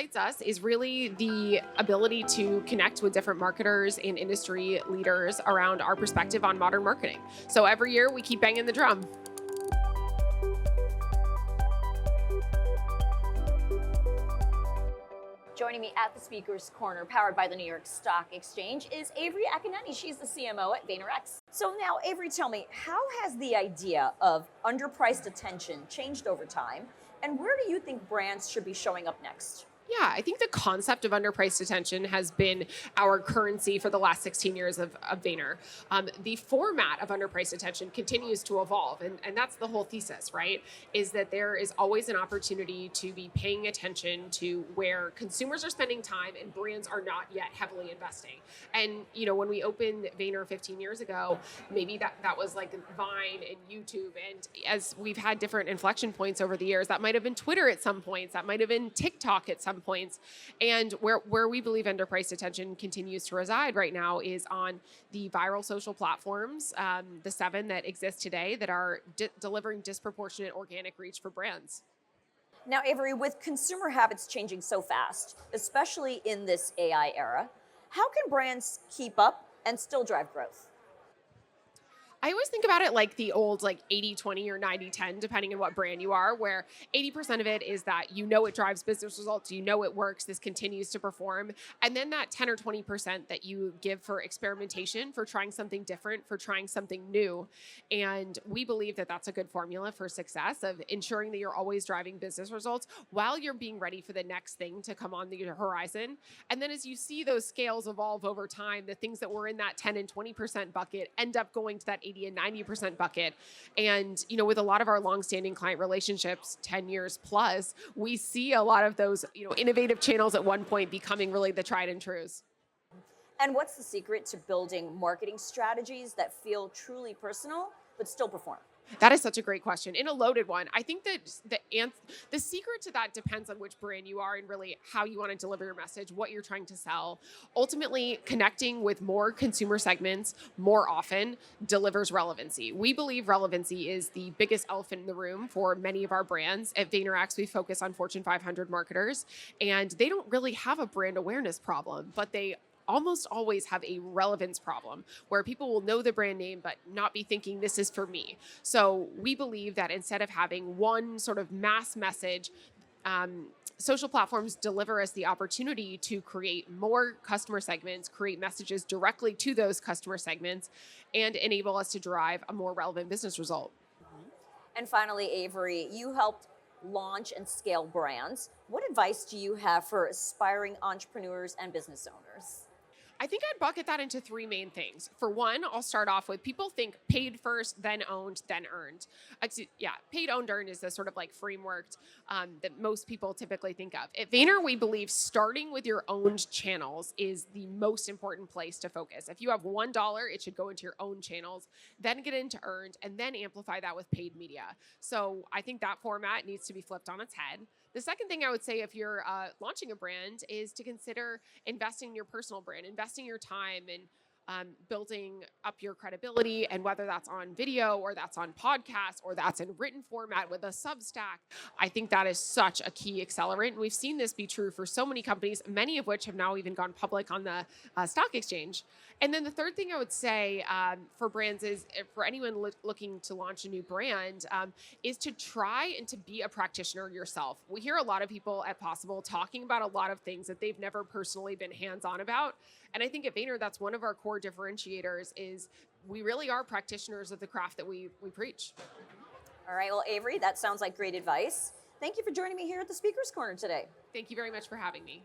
excites us is really the ability to connect with different marketers and industry leaders around our perspective on modern marketing. So every year we keep banging the drum. Joining me at the Speaker's Corner, powered by the New York Stock Exchange, is Avery Akkineni. She's the CMO at VaynerX. So now, Avery, tell me, how has the idea of underpriced attention changed over time, and where do you think brands should be showing up next? Yeah, I think the concept of underpriced attention has been our currency for the last 16 years of Vayner. The format of underpriced attention continues to evolve, and that's the whole thesis, right? Is that there is always an opportunity to be paying attention to where consumers are spending time and brands are not yet heavily investing. And, when we opened Vayner 15 years ago, maybe that was like Vine and YouTube. And as we've had different inflection points over the years, that might have been Twitter at some points, that might have been TikTok at some points. And where we believe underpriced attention continues to reside right now is on the viral social platforms, the 7 that exist today that are delivering disproportionate organic reach for brands. Now, Avery, with consumer habits changing so fast, especially in this AI era, how can brands keep up and still drive growth? I always think about it like the old 80-20 or 90-10, depending on what brand you are, where 80% of it is that it drives business results, it works, this continues to perform. And then that 10 or 20% that you give for experimentation, for trying something different, for trying something new. And we believe that that's a good formula for success of ensuring that you're always driving business results while you're being ready for the next thing to come on the horizon. And then as you see those scales evolve over time, the things that were in that 10 and 20% bucket end up going to that 80 and 90% bucket. And, with a lot of our longstanding client relationships, 10 years plus, we see a lot of those, innovative channels at one point becoming really the tried and trues. And what's the secret to building marketing strategies that feel truly personal but still perform? That is such a great question and a loaded one. I think that the secret to that depends on which brand you are and really how you want to deliver your message, what you're trying to sell. Ultimately, connecting with more consumer segments more often delivers relevancy. We believe relevancy is the biggest elephant in the room for many of our brands. At VaynerX, we focus on Fortune 500 marketers, and they don't really have a brand awareness problem, but they almost always have a relevance problem where people will know the brand name but not be thinking this is for me. So we believe that instead of having one sort of mass message, social platforms deliver us the opportunity to create more customer segments, create messages directly to those customer segments, and enable us to drive a more relevant business result. And finally, Avery, you helped launch and scale brands. What advice do you have for aspiring entrepreneurs and business owners? I think I'd bucket that into 3 main things. For one, I'll start off with people think paid first, then owned, then earned. Paid, owned, earned is the sort of framework that most people typically think of. At Vayner, we believe starting with your owned channels is the most important place to focus. If you have $1, it should go into your own channels, then get into earned, and then amplify that with paid media. So I think that format needs to be flipped on its head. The second thing I would say if you're launching a brand is to consider investing in your personal brand, investing your time and building up your credibility, and whether that's on video or that's on podcast or that's in written format with a Substack, I think that is such a key accelerant. And we've seen this be true for so many companies, many of which have now even gone public on the stock exchange. And then the third thing I would say for brands is, for anyone looking to launch a new brand, is to try and to be a practitioner yourself. We hear a lot of people at Possible talking about a lot of things that they've never personally been hands-on about. And I think at Vayner, that's one of our core differentiators is we really are practitioners of the craft that we preach. All right, well, Avery, that sounds like great advice. Thank you for joining me here at the Speaker's Corner today. Thank you very much for having me.